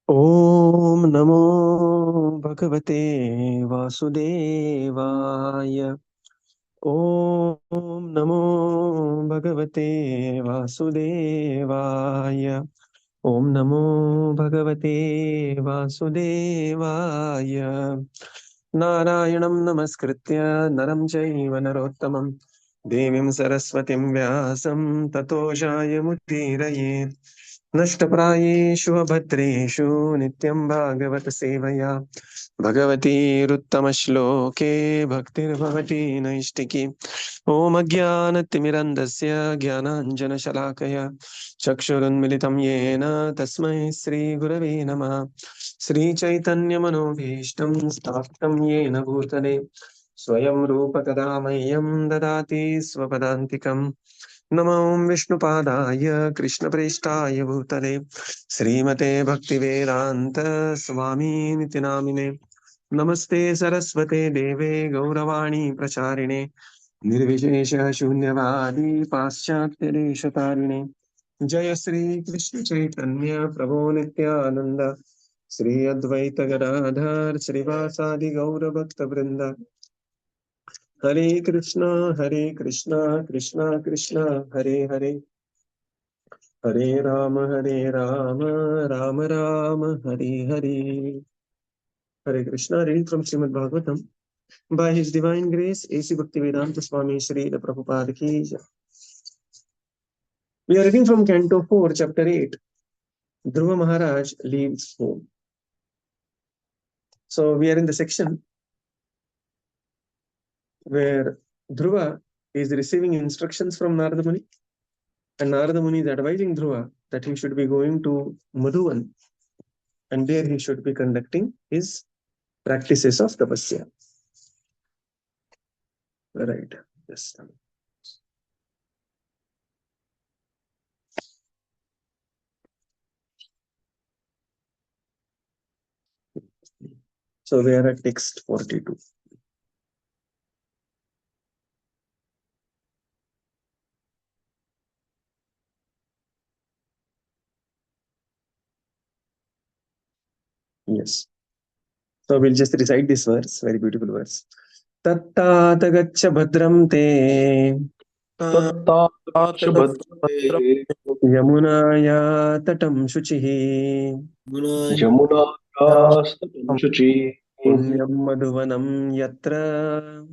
ॐ नमो भगवते वासुदेवाय। ॐ नमो भगवते वासुदेवाय। ॐ नमो भगवते वासुदेवाय। नारायणं नमस्कृत्य नरं चैव नरोत्तमं देवीं सरस्वतीं व्यासं ततो जायमुदीरयेत्। नष्टप्रायेषु अभद्रेषु नित्यं भागवत सेवया भगवतीरुत्तमश्लोके भक्तिर्भवति नैष्टिकी। ॐ अज्ञानतिमिरन्धस्य ज्ञानाञ्जनशलाकया चक्षुरुन्मिलितं येन तस्मै श्रीगुरवे नमः। श्रीचैतन्यमनोभीष्टं स्थापितं येन भूतले स्वयं रूप कदा मह्यं ददाति स्वपदान्तिकम्। नमो विष्णुपादाय कृष्णप्रेष्ठाय भूतले श्रीमते भक्तिवेदान्त स्वामीनिति नामिने। नमस्ते सरस्वते देवे गौरवाणी प्रचारिणे निर्विशेष शून्यवादी पाश्चात्यदेशतारिणे। जय श्री कृष्ण चैतन्य प्रभो नित्यानंद श्री अद्वैत गदाधर श्रीवासादि गौर भक्त वृंद। हरे कृष्णा कृष्णा कृष्णा हरे हरे, हरे Ram Ram Ram Hare Hare. Hare Krishna, reading from Śrīmad Bhāgavatam. By His Divine Grace, A.C. Bhaktivedanta Swami Srila Prabhupada ki jai. We are reading from Canto 4, Chapter 8. Dhruva Mahārāja leaves home. So we are in the section where Dhruva is receiving instructions from Narada Muni, and Narada Muni is advising Dhruva that he should be going to Madhuvan, and there he should be conducting his practices of tapasya. Right. Yes. So we are at text 42. Yes. So we'll just recite this verse, very beautiful verse. Tattatagaccha bhadram te तत्ताशुभद्रे yamunaya tatam shuchihi यमुनायास्ततं Shuchi punyam madhuvanam yatra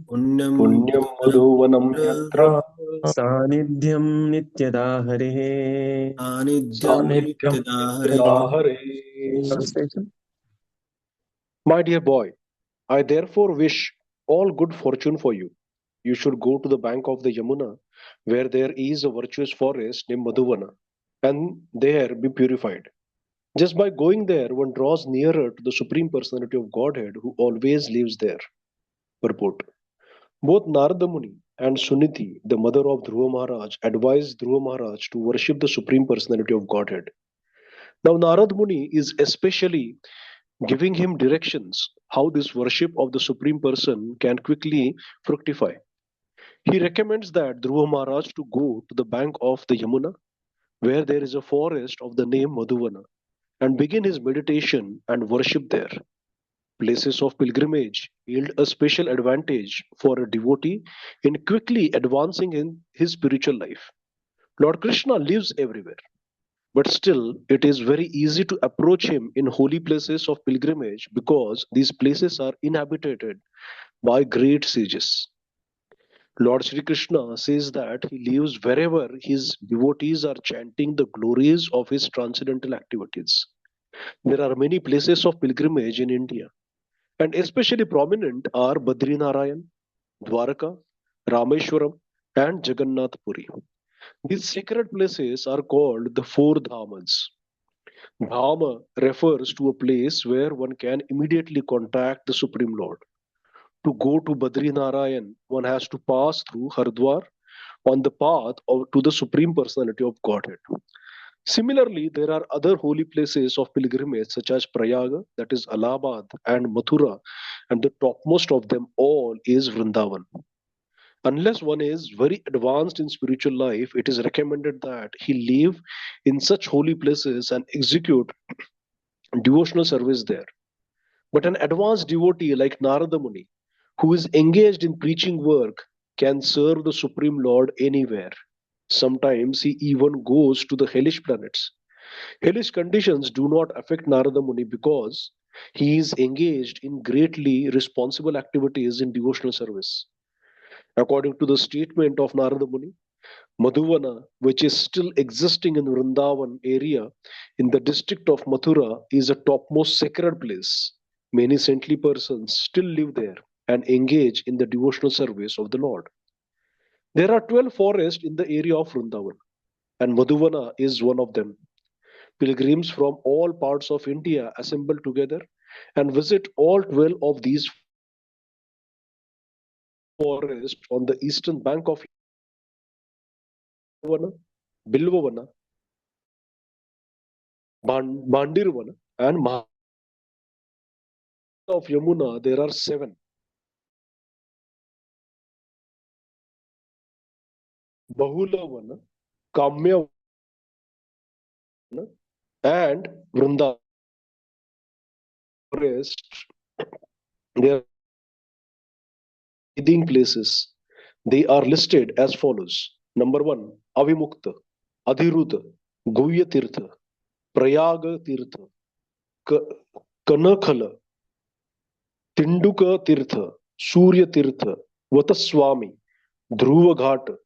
पुण्यं मधुवनं यत्र sanidhyam nityada harihe. सान्निध्यं नित्यदा हरेः. Translation. My dear boy, I therefore wish all good fortune for you. You should go to the bank of the Yamuna, where there is a virtuous forest named Madhuvana, and there be purified. Just by going there, one draws nearer to the Supreme Personality of Godhead who always lives there. Purport. Both Narada Muni and Sunīti, the mother of Dhruva Mahārāja, advised Dhruva Mahārāja to worship the Supreme Personality of Godhead. Now, Narada Muni is especially giving him directions how this worship of the Supreme Person can quickly fructify. He recommends that Dhruva Mahārāja to go to the bank of the Yamuna, where there is a forest of the name Madhuvana, and begin his meditation and worship there. Places of pilgrimage yield a special advantage for a devotee in quickly advancing in his spiritual life. Lord Krishna lives everywhere, but still it is very easy to approach him in holy places of pilgrimage because these places are inhabited by great sages. Lord Sri Krishna says that he lives wherever his devotees are chanting the glories of his transcendental activities. There are many places of pilgrimage in India, and especially prominent are Badrinarayan, Dwaraka, Rameshwaram, and Jagannath Puri. These sacred places are called the four Dhamas. Dhama refers to a place where one can immediately contact the Supreme Lord. To go to Badrinarayan, one has to pass through Hardwar on the path to the Supreme Personality of Godhead. Similarly, there are other holy places of pilgrimage such as Prayaga, that is Allahabad, and Mathura, and the topmost of them all is Vrindavan. Unless one is very advanced in spiritual life, it is recommended that he live in such holy places and execute devotional service there. But an advanced devotee like Narada Muni, who is engaged in preaching work, can serve the Supreme Lord anywhere. Sometimes he even goes to the hellish planets. Hellish conditions do not affect Narada Muni because he is engaged in greatly responsible activities in devotional service. According to the statement of Narada Muni, Madhuvana, which is still existing in Vrindavan area in the district of Mathura, is a topmost sacred place. Many saintly persons still live there and engage in the devotional service of the Lord. There are 12 forests in the area of Vrindavan, and Madhuvana is one of them. Pilgrims from all parts of India assemble together and visit all 12 of these forests on the eastern bank of Yamuna, Bilvavana, Bandirvana, and Maha of Yamuna. There are 7: Bahulavana, Kamyavana, and Vrindavan forest. They are bathing places. They are listed as follows. Number 1, Avimukta, Adhiruta, Guhya Tirtha, Prayaga Tirtha, Kanakhala, Tinduka Tirtha, Surya Tirtha, Vataswami, Dhruva Ghat,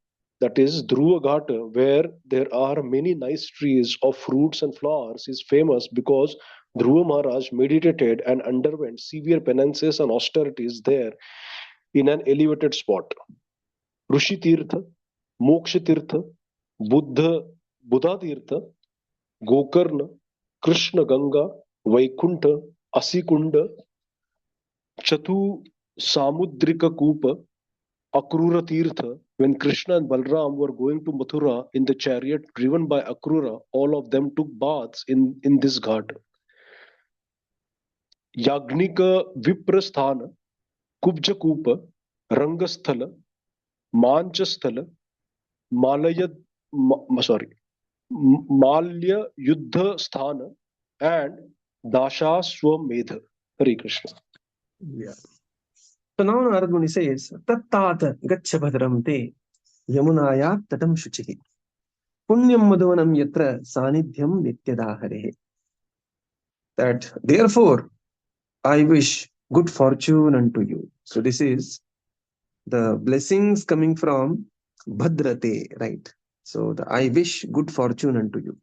that is Dhruva Ghat, where there are many nice trees of fruits and flowers, is famous because Dhruva Mahārāja meditated and underwent severe penances and austerities there in an elevated spot. Rushi Tirtha, Moksha Tirtha, Buddha Tirtha, Gokarna, Krishna Ganga, Vaikunta, Asikunda, Chatu Samudrika Kupa, Akrura Tirtha. When Krishna and Balram were going to Mathura in the chariot driven by Akrura, all of them took baths in this ghat. Yagnika Viprasthana, Kubja Kupa, Rangasthala, Manchasthala, Malaya, Malya Yuddha Sthana, and Dasha Swamedha. Hare Krishna. Yeah. So now Narad Muni says, Tattata gaccha bhadram te yamunaya tatam shuchihi punyam madhuvanam yatra sanidhyam nityadaharehe. That therefore I wish good fortune unto you. So this is the blessings coming from Bhadrate, right? So I wish good fortune unto you.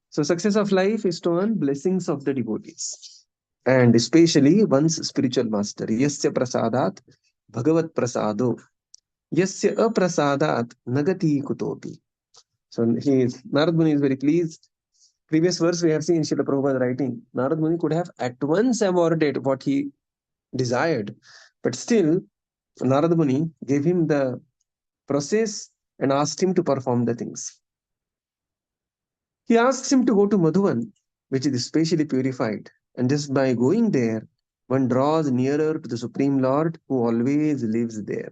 So success of life is to earn blessings of the devotees, and especially one's spiritual master. Yasya prasadat bhagavat prasado, yasya aprasadat nagati kutopi. So Narad Muni is very pleased. Previous verse we have seen Srila Prabhupada writing, Narad Muni could have at once awarded what he desired, but still Narad Muni gave him the process and asked him to perform the things. He asks him to go to Madhuvan, which is specially purified, and just by going there, one draws nearer to the Supreme Lord who always lives there.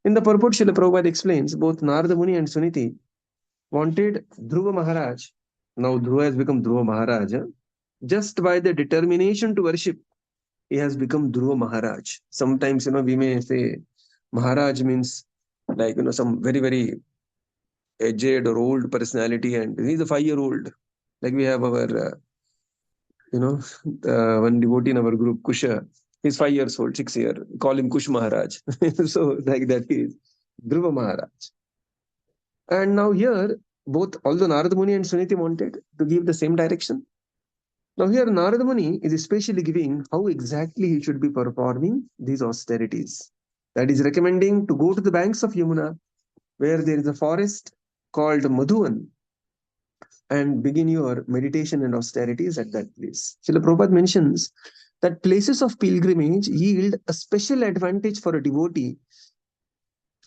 In the purport, Srila Prabhupada explains both Narada Muni and Sunīti wanted Dhruva Mahārāja. Now Dhruva has become Dhruva Mahārāja. Just by the determination to worship, he has become Dhruva Mahārāja. Sometimes, we may say Maharaj means like, some very, very aged or old personality, and he's a 5-year-old. Like we have our, one devotee in our group, Kusha. He's 5 years old, 6 years. Call him Kush Maharaj. So like that he is Dhruva Mahārāja. And now here, both, although Narada Muni and Sunīti wanted to give the same direction, now here Narada Muni is especially giving how exactly he should be performing these austerities. That is recommending to go to the banks of Yamuna, where there is a forest called Madhuvan, and begin your meditation and austerities at that place. Srila Prabhupada mentions that places of pilgrimage yield a special advantage for a devotee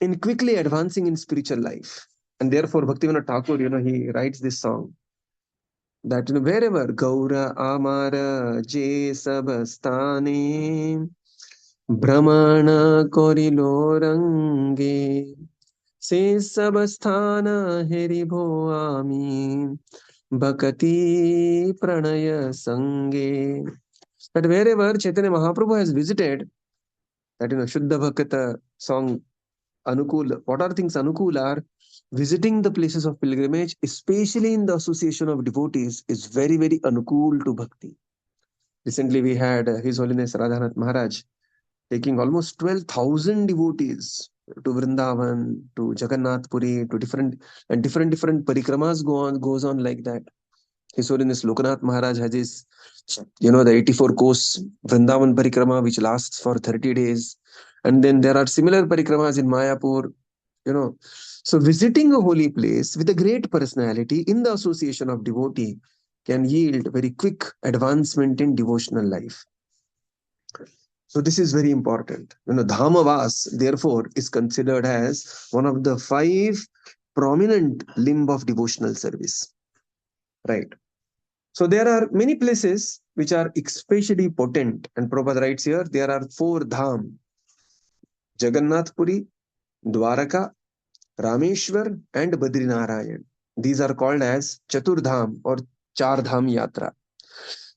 in quickly advancing in spiritual life. And therefore, Bhaktivinoda Thakur, he writes this song that wherever Gaura Amara Je Sabastane Brahmana Korilo Range Se Sabasthana Heri Bho Ami Bhakati Pranaya Sange. That wherever Chaitanya Mahaprabhu has visited, that Shuddha Bhakata song Anukul, what are things Anukul are? Visiting the places of pilgrimage, especially in the association of devotees, is very, very Anukul to Bhakti. Recently, we had His Holiness Radhanath Maharaj taking almost 12,000 devotees to Vrindavan, to Jagannath Puri, to different parikramas goes on like that. His Holiness Lokanath Maharaj has his, the 84 course Vrindavan parikrama, which lasts for 30 days. And then there are similar parikramas in Mayapur, So visiting a holy place with a great personality in the association of devotee can yield very quick advancement in devotional life. So this is very important. Dhamavas, therefore, is considered as one of the 5 prominent limb of devotional service. Right. So there are many places which are especially potent. And Prabhupada writes here, there are 4 dham. Jagannath Puri, Dwaraka, Rameshwar and Badrinarayan. These are called as Chatur Dham or Char Dham Yatra.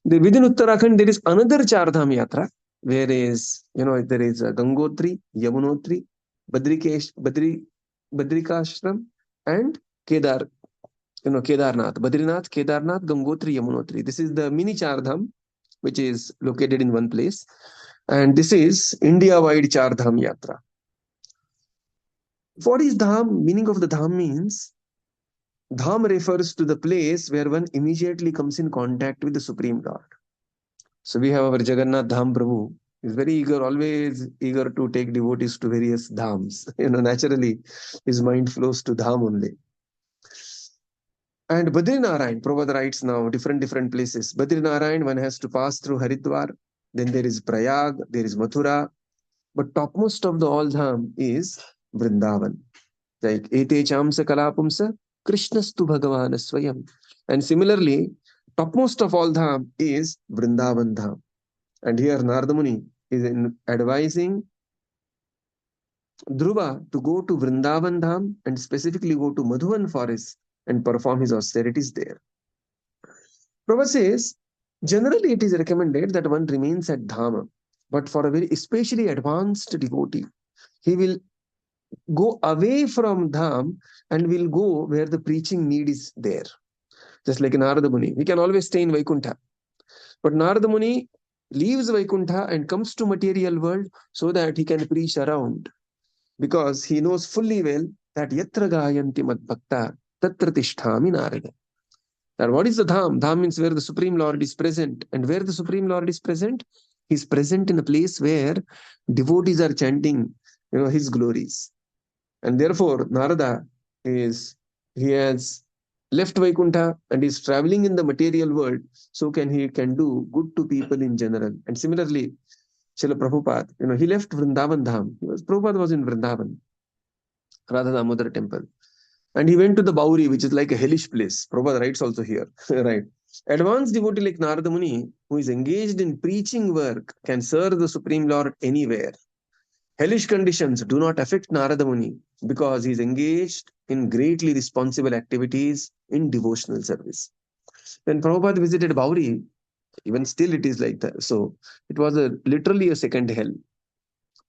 Within Uttarakhand, there is another Char Dham Yatra, where there is Gangotri, Yamunotri, Badrikashram and Kedarnath. Badrinath, Kedarnath, Gangotri, Yamunotri. This is the mini Char Dham, which is located in one place. And this is India-wide Char Dham Yatra. What is Dham? Meaning of the Dham means, Dham refers to the place where one immediately comes in contact with the Supreme Lord. So we have our Jagannath Dham Prabhu. He's very eager, always eager to take devotees to various dhams. Naturally, his mind flows to Dham only. And Badrinarayan, Prabhupada writes now, different places. Badrinarayan, one has to pass through Haridwar. Then there is Prayag, there is Mathura. But topmost of the all dham is Vrindavan. Like Ete Chamsa Kalapumsa, Krishnastu Bhagavan Swayam. And similarly, topmost of all dham is Vrindavan Dham. And here Narada Muni is advising Dhruva to go to Vrindavan Dham and specifically go to Madhuvan forest and perform his austerities there. Prabhupada says, generally it is recommended that one remains at Dhama, but for a very especially advanced devotee, he will go away from Dham and will go where the preaching need is there. Just like Narada Muni, he can always stay in Vaikuntha. But Narada Muni leaves Vaikuntha and comes to material world so that he can preach around. Because he knows fully well that Yatra Gayanti Mad Bhakta Tatra Tisthami Narada. That what is the Dham? Dham means where the Supreme Lord is present. And where the Supreme Lord is present? He is present in a place where devotees are chanting his glories. And therefore, Narada he has left Vaikuntha and is traveling in the material world, so he can do good to people in general. And similarly, Srila Prabhupada, he left Vrindavan Dham. Prabhupada was in Vrindavan, Radha Damodar temple. And he went to the Bauri, which is like a hellish place. Prabhupada writes also here, right? Advanced devotee like Narada Muni, who is engaged in preaching work, can serve the Supreme Lord anywhere. Hellish conditions do not affect Narada Muni because he is engaged in greatly responsible activities in devotional service. When Prabhupada visited Bauri, even still it is like that. So it was literally a second hell.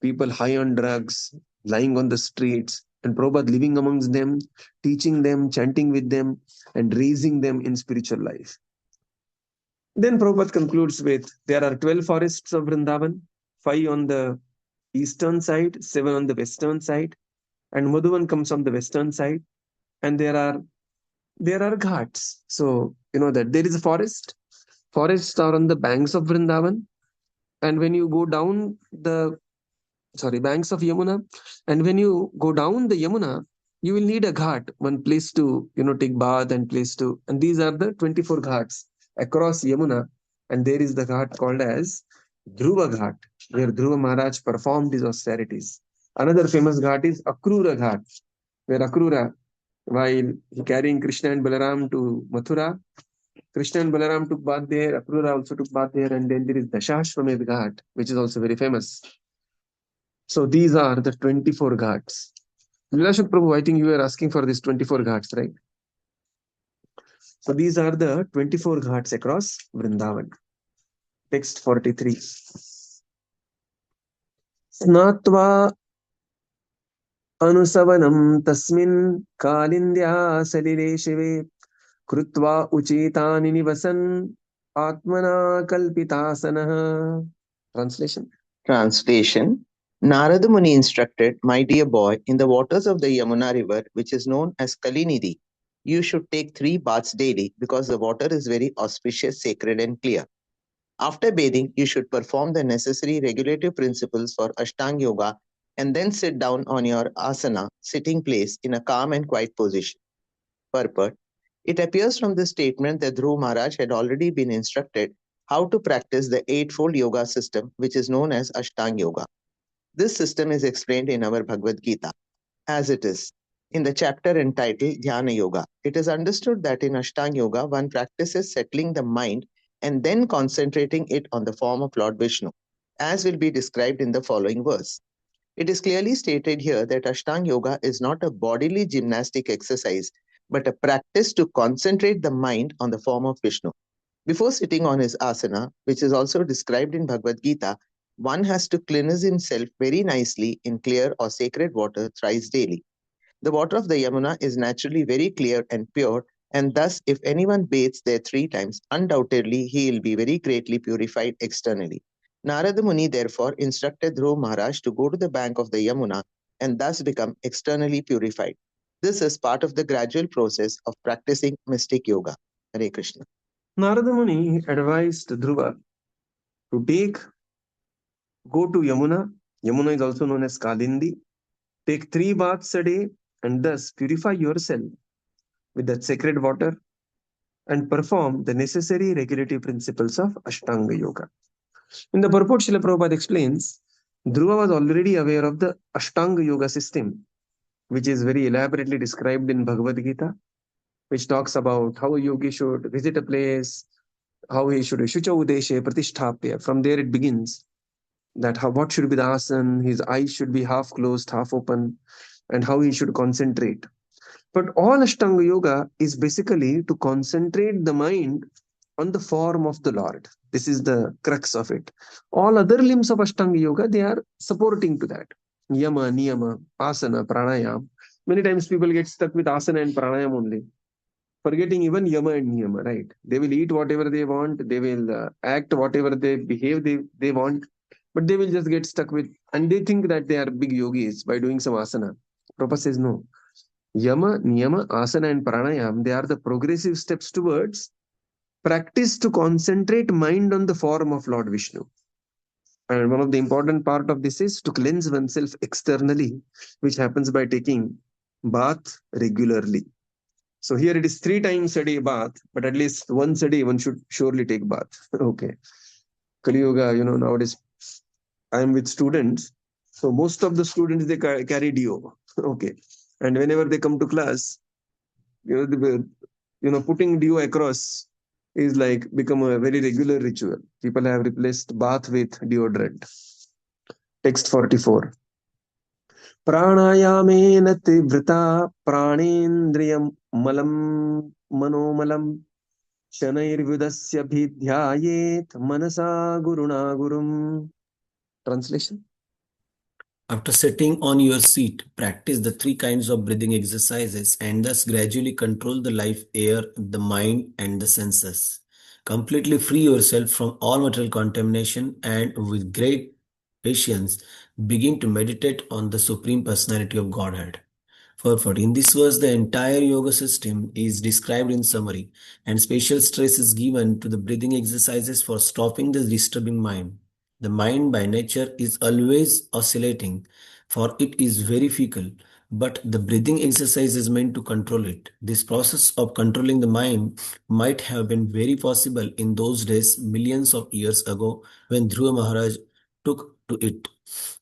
People high on drugs, lying on the streets, and Prabhupada living amongst them, teaching them, chanting with them, and raising them in spiritual life. Then Prabhupada concludes with, there are 12 forests of Vrindavan, 5 on the eastern side, 7 on the western side, and Madhuvan comes on the western side, and there are ghats. So that there is a forest. Forests are on the banks of Vrindavan, and when you go down banks of Yamuna, and when you go down the Yamuna, you will need a ghat, one place to take bath and these are the 24 ghats across Yamuna, and there is the ghat called as Dhruva Ghat, where Dhruva Mahārāja performed his austerities. Another famous ghat is Akrura Ghat, where Akrura, while carrying Krishna and Balaram to Mathura, Krishna and Balaram took bath there, Akrura also took bath there, and then there is Dashashwamedh Ghat, which is also very famous. So these are the 24 ghats. Leelashuk Prabhu, I think you were asking for these 24 ghats, right? So these are the 24 ghats across Vrindavan. Text 43. Snatva anusavanam tasmin kalindya salile shive krutva uchitani nivasan atmana kalpitasana. Translation. Translation. Narada Muni instructed, my dear boy, in the waters of the Yamuna river, which is known as Kalinidhi, you should take 3 baths daily because the water is very auspicious, sacred, and clear. After bathing, you should perform the necessary regulative principles for Ashtanga Yoga and then sit down on your asana, sitting place, in a calm and quiet position. Purport. It appears from this statement that Dhruva Mahārāja had already been instructed how to practice the eightfold yoga system, which is known as Ashtanga Yoga. This system is explained in our Bhagavad Gita as it is. In the chapter entitled Dhyana Yoga, it is understood that in Ashtanga Yoga, one practices settling the mind and then concentrating it on the form of Lord Viṣṇu, as will be described in the following verse. It is clearly stated here that Ashtanga Yoga is not a bodily gymnastic exercise, but a practice to concentrate the mind on the form of Viṣṇu. Before sitting on his asana, which is also described in Bhagavad Gita, one has to cleanse himself very nicely in clear or sacred water thrice daily. The water of the Yamuna is naturally very clear and pure, and thus if anyone bathes there 3 times, undoubtedly he will be very greatly purified externally. Narada Muni therefore instructed Dhruva Mahārāja to go to the bank of the Yamuna and thus become externally purified. This is part of the gradual process of practicing mystic yoga. Hare Krishna. Narada Muni advised Dhruva to go to Yamuna. Yamuna is also known as Kalindi. Take 3 baths a day and thus purify yourself with that sacred water and perform the necessary regulative principles of Ashtanga Yoga. In the purport, Srila Prabhupada explains, Dhruva was already aware of the Ashtanga Yoga system, which is very elaborately described in Bhagavad Gita, which talks about how a yogi should visit a place, how he should Shucha Udeshe Pratisthapya. From there it begins, that what should be the asana, his eyes should be half closed, half open, and how he should concentrate. But all Ashtanga Yoga is basically to concentrate the mind on the form of the Lord. This is the crux of it. All other limbs of Ashtanga Yoga, they are supporting to that. Yama, Niyama, Asana, Pranayam. Many times people get stuck with Asana and Pranayam only, forgetting even Yama and Niyama, right? They will eat whatever they want, they will act whatever they behave they want, but they will just get stuck with, and they think that they are big yogis by doing some asana. Prabhupada says no. Yama, Niyama, Asana and Pranayam, they are the progressive steps towards practice to concentrate mind on the form of Lord Viṣṇu. And one of the important part of this is to cleanse oneself externally, which happens by taking bath regularly. So here it is 3 times a day bath, but at least once a day one should surely take bath. Okay. Kali Yoga, nowadays I am with students. So most of the students, they carry deo. Okay. And whenever they come to class, putting deo across is like become a very regular ritual. People have replaced bath with deodorant. Text 44. Pranayamena tivrita pranendriyam malam manomalam shanairvidasya bhidhyayet manasa guruna gurum. Translation. After sitting on your seat, practice the 3 kinds of breathing exercises and thus gradually control the life air, the mind, and the senses. Completely free yourself from all material contamination and with great patience begin to meditate on the Supreme Personality of Godhead. Purport. In this verse, the entire yoga system is described in summary, and special stress is given to the breathing exercises for stopping the disturbing mind. The mind by nature is always oscillating, for it is very fickle, but the breathing exercise is meant to control it. This process of controlling the mind might have been very possible in those days, millions of years ago, when Dhruva Mahārāja took to it.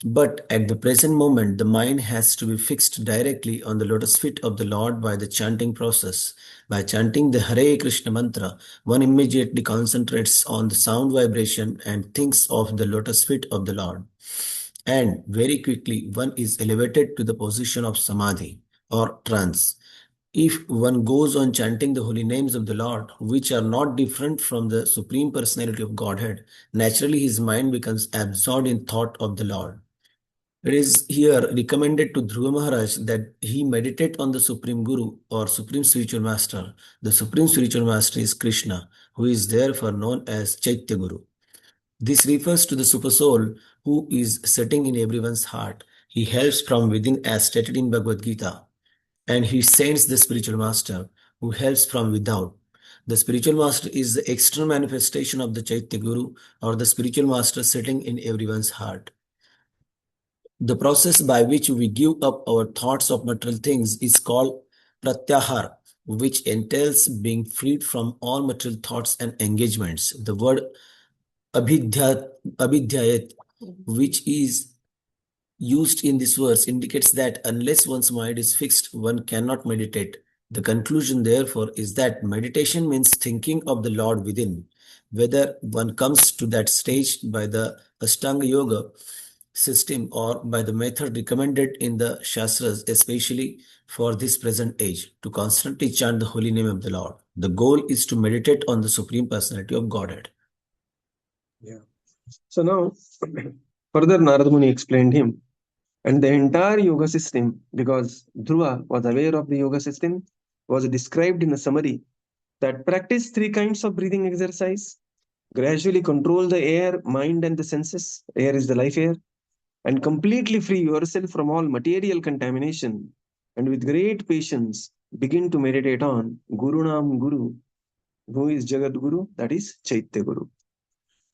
But at the present moment, the mind has to be fixed directly on the lotus feet of the Lord by the chanting process. By chanting the Hare Krishna mantra, one immediately concentrates on the sound vibration and thinks of the lotus feet of the Lord. And very quickly, one is elevated to the position of samadhi or trance. If one goes on chanting the holy names of the Lord, which are not different from the Supreme Personality of Godhead, naturally his mind becomes absorbed in thought of the Lord. It is here recommended to Dhruva Mahārāja that he meditate on the Supreme Guru or Supreme Spiritual Master. The Supreme Spiritual Master is Krishna, who is therefore known as Chaitya Guru. This refers to the Super Soul who is sitting in everyone's heart. He helps from within as stated in Bhagavad Gita. And he sends the Spiritual Master who helps from without. The Spiritual Master is the external manifestation of the Chaitya Guru or the Spiritual Master sitting in everyone's heart. The process by which we give up our thoughts of material things is called pratyahar, which entails being freed from all material thoughts and engagements. The word abhidhyayat, which is used in this verse, indicates that unless one's mind is fixed, one cannot meditate. The conclusion, therefore, is that meditation means thinking of the Lord within. Whether one comes to that stage by the Ashtanga Yoga system or by the method recommended in the Shastras, especially for this present age, to constantly chant the holy name of the Lord. The goal is to meditate on the Supreme Personality of Godhead. Yeah. So now, further Narada Muni explained him, and the entire yoga system, because Dhruva was aware of the yoga system, was described in a summary that practice three kinds of breathing exercise, gradually control the air, mind, and the senses. Air is the life air, and completely free yourself from all material contamination, and with great patience begin to meditate on Gurunam Guru, who is Jagat Guru, that is Chaitya Guru.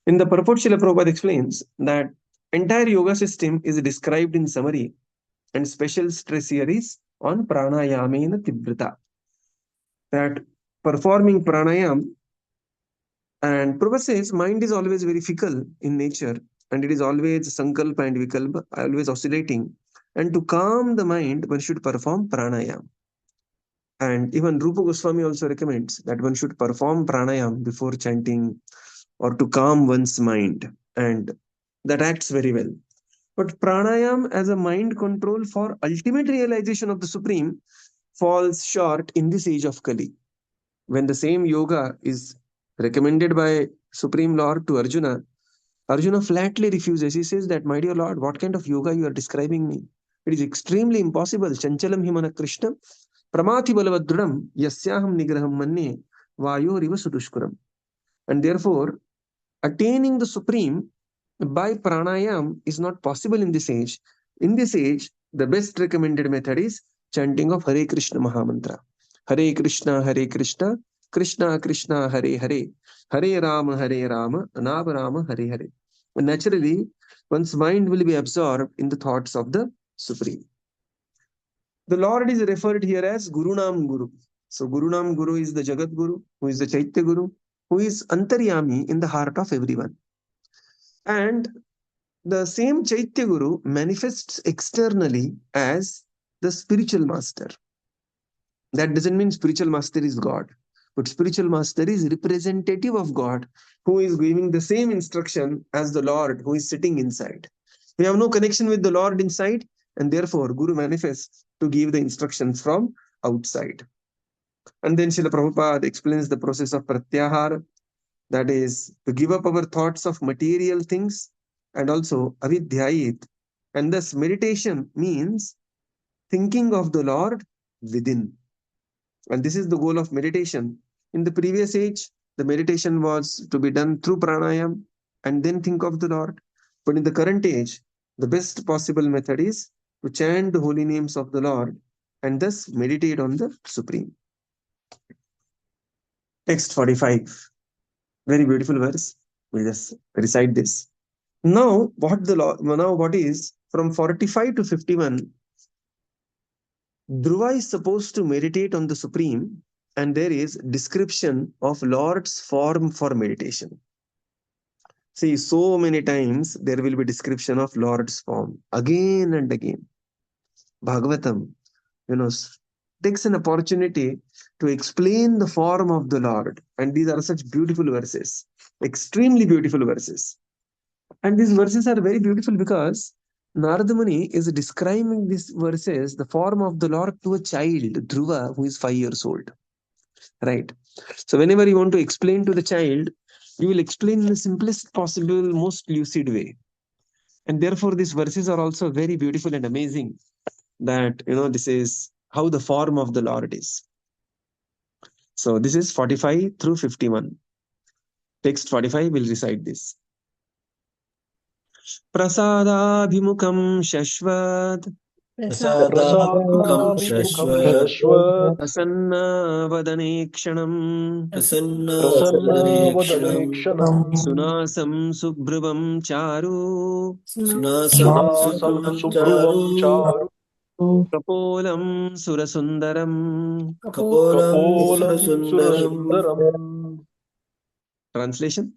In the purport, Srila Prabhupada explains that entire yoga system is described in summary, and special stress here is on pranayamena tibrata, that performing pranayam, and Prabhupada says mind is always very fickle in nature, and it is always sankalpa and vikalpa, always oscillating. And to calm the mind, one should perform pranayam. And even Rupa Goswami also recommends that one should perform pranayam before chanting or to calm one's mind. And that acts very well. But pranayam as a mind control for ultimate realization of the Supreme falls short in this age of Kali. When the same yoga is recommended by Supreme Lord to Arjuna, Arjuna flatly refuses. He says that, my dear Lord, what kind of yoga you are describing me? It is extremely impossible. Chanchalam himana Krishna, pramati balavadram, yasyaham nigraham manne, vayoriva sudushkuram. And therefore, attaining the Supreme by pranayam is not possible in this age. In this age, the best recommended method is chanting of Hare Krishna Mahamantra. Hare Krishna, Krishna Krishna, Hare Hare, Hare Rama, Rama Rama, Hare Hare. And naturally, one's mind will be absorbed in the thoughts of the Supreme. The Lord is referred here as Gurunam Guru. So Gurunam Guru is the Jagat Guru, who is the Chaitya Guru, who is Antaryami in the heart of everyone. And the same Chaitya Guru manifests externally as the spiritual master. That doesn't mean spiritual master is God, but spiritual master is representative of God, who is giving the same instruction as the Lord who is sitting inside. We have no connection with the Lord inside, and therefore Guru manifests to give the instructions from outside. And then Srila Prabhupada explains the process of pratyahara, that is to give up our thoughts of material things, and also avidhyayit. And thus meditation means thinking of the Lord within. And this is the goal of meditation. In the previous age, the meditation was to be done through pranayam and then think of the Lord. But in the current age, the best possible method is to chant the holy names of the Lord and thus meditate on the Supreme. Text 45. Very beautiful verse. We just recite this. Now, what is from 45 to 51? Dhruva is supposed to meditate on the Supreme, and there is description of Lord's form for meditation. See, so many times there will be description of Lord's form again and again. Bhagavatam, takes an opportunity to explain the form of the Lord. And these are such beautiful verses, extremely beautiful verses. And these verses are very beautiful because Narada Muni is describing these verses, the form of the Lord, to a child, Dhruva, who is 5 years old. Right? So whenever you want to explain to the child, you will explain in the simplest possible, most lucid way. And therefore, these verses are also very beautiful and amazing, that, this is how the form of the Lord is. So this is 45 through 51. Text 45 will recite this. Prasadabhimukam shashvat Prasadabhimukam shashvat Shashvat prasanna vadane kshanam prasanna Prasanna sunasam subhruvam charu sunasam Sunasam subhruvam Subhruvam charu Charu kapolam surasundaram. kapolam Kapolam surasundaram. Surasundaram. Translation.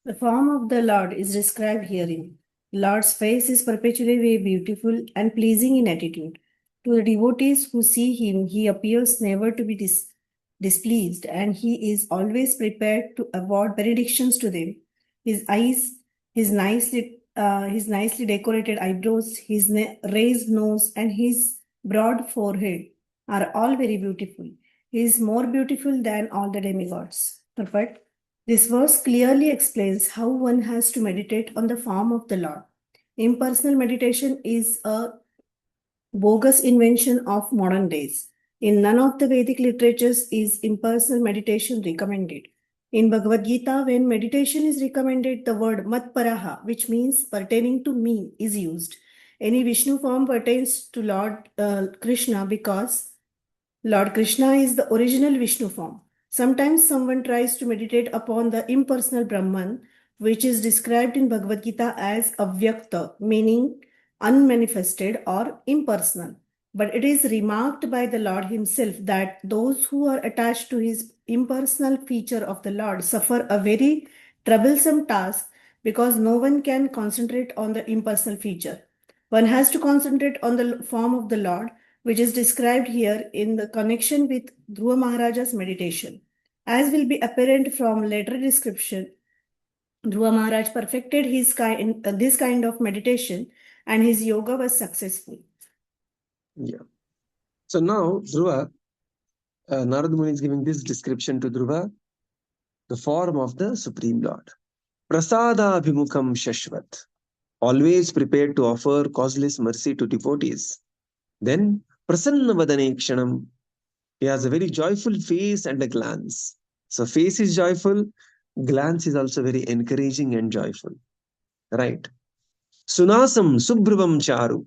The form of the Lord is described herein. The Lord's face is perpetually very beautiful and pleasing in attitude. To the devotees who see him, he appears never to be displeased, and he is always prepared to award benedictions to them. His eyes, his nicely decorated eyebrows, his raised nose, and his broad forehead are all very beautiful. He is more beautiful than all the demigods. Perfect. This verse clearly explains how one has to meditate on the form of the Lord. Impersonal meditation is a bogus invention of modern days. In none of the Vedic literatures is impersonal meditation recommended. In Bhagavad Gita, when meditation is recommended, the word matparaha, which means pertaining to me, is used. Any Vishnu form pertains to Lord Krishna because Lord Krishna is the original Vishnu form. Sometimes someone tries to meditate upon the impersonal Brahman, which is described in Bhagavad Gita as avyakta, meaning unmanifested or impersonal. But it is remarked by the Lord himself that those who are attached to his impersonal feature of the Lord suffer a very troublesome task because no one can concentrate on the impersonal feature. One has to concentrate on the form of the Lord, which is described here in the connection with Dhruva Mahāraja's meditation. As will be apparent from later description, Dhruva Mahārāja perfected this kind of meditation and his yoga was successful. Yeah. So now Dhruva, Narada Muni is giving this description to Dhruva, the form of the Supreme Lord. Prasadabhimukam shashvat, always prepared to offer causeless mercy to devotees. Then prasanna vadane kshanam, he has a very joyful face and a glance. So face is joyful, glance is also very encouraging and joyful. Right. Sunasam subhruvam charu,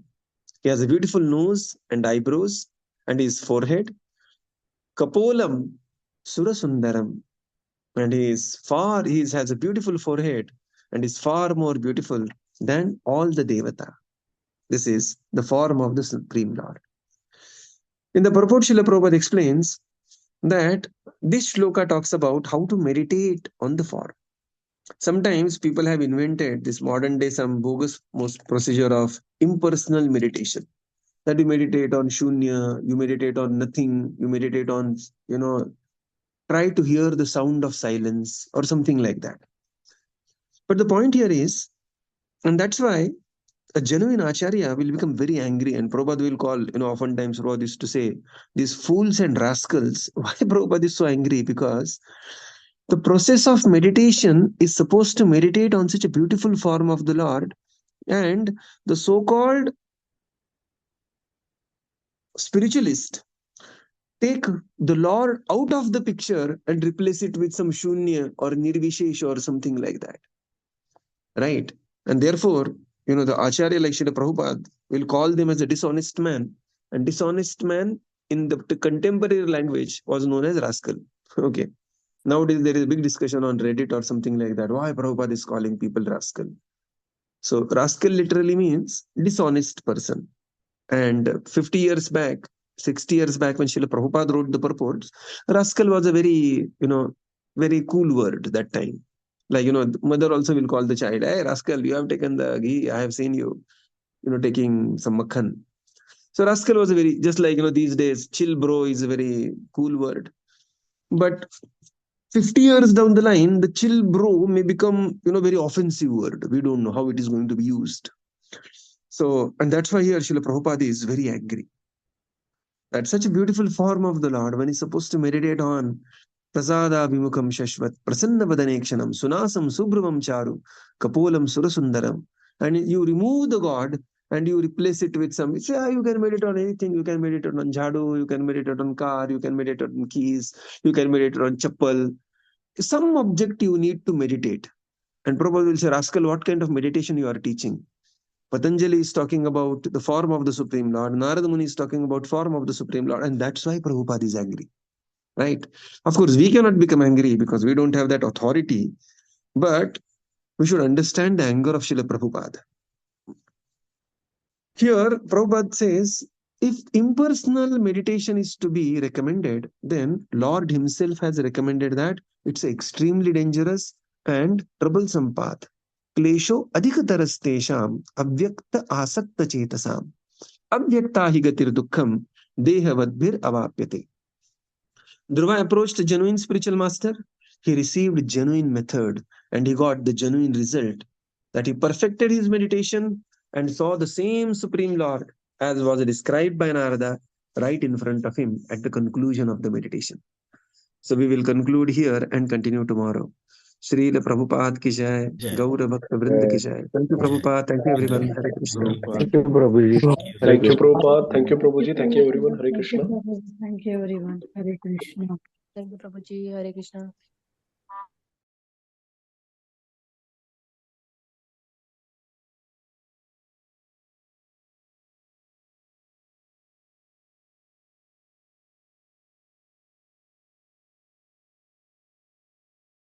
he has a beautiful nose and eyebrows and his forehead. Kapolam surasundaram, and he has a beautiful forehead and is far more beautiful than all the devata. This is the form of the Supreme Lord. In the purport, Srila Prabhupada explains that this shloka talks about how to meditate on the form. Sometimes people have invented this modern day some bogus procedure of impersonal meditation. That you meditate on shunya, you meditate on nothing, you meditate on, try to hear the sound of silence or something like that. But the point here is, and that's why a genuine acharya will become very angry, and Prabhupada will call, oftentimes Prabhupada used to say, these fools and rascals. Why Prabhupada is so angry? Because the process of meditation is supposed to meditate on such a beautiful form of the Lord, and the so-called spiritualist take the Lord out of the picture and replace it with some shunya or nirvishesh or something like that. Right? And therefore, the acharya like Srila Prabhupada will call them as a dishonest man. And dishonest man in the contemporary language was known as rascal. Okay. Nowadays, there is a big discussion on Reddit or something like that. Why Prabhupada is calling people rascal? So, rascal literally means dishonest person. And 50 years back, 60 years back, when Srila Prabhupada wrote the purports, rascal was a very, very cool word that time. Like, mother also will call the child, hey, rascal, you have taken the ghee. I have seen you, taking some makhan. So, rascal was a very, just like, these days, chill bro is a very cool word. But 50 years down the line, the chill bro may become, very offensive word. We don't know how it is going to be used. So, and that's why here Srila Prabhupada is very angry. That's such a beautiful form of the Lord when he's supposed to meditate on Prasada Vimukam Shashvat, Prasanna Vadanekshanam, Sunasam Subhravam Charu, Kapolam Surasundaram. And you remove the God and you replace it with some, you can meditate on anything. You can meditate on jhadu, you can meditate on car, you can meditate on keys, you can meditate on chappal. Some object you need to meditate. And Prabhupada will say, Rascal, what kind of meditation you are teaching? Patanjali is talking about the form of the Supreme Lord. Narada Muni is talking about form of the Supreme Lord. And that's why Prabhupada is angry. Right? Of course, we cannot become angry because we don't have that authority. But we should understand the anger of Srila Prabhupada. Here, Prabhupada says, if impersonal meditation is to be recommended, then Lord himself has recommended that it's extremely dangerous and troublesome path. Klesho adhikatarastesham avyakta asakta chetasam avyakta hi gatir dukkham dehavadbhir avapyate. Dhruva approached a genuine spiritual master. He received genuine method and he got the genuine result that he perfected his meditation and saw the same Supreme Lord as was described by Narada right in front of him at the conclusion of the meditation. So we will conclude here and continue tomorrow. Srila Prabhupada ki jai, Gaura Bhakta Vrinda ki jai. Thank you, Prabhupada. Thank you, everyone. Hare Krishna. Thank you, Prabhuji. Thank you, Prabhupada. Thank you, Prabhuji. Thank you, everyone. Hare Krishna. Thank you, everyone. Hare Krishna. Thank you, Prabhuji. Hare Krishna.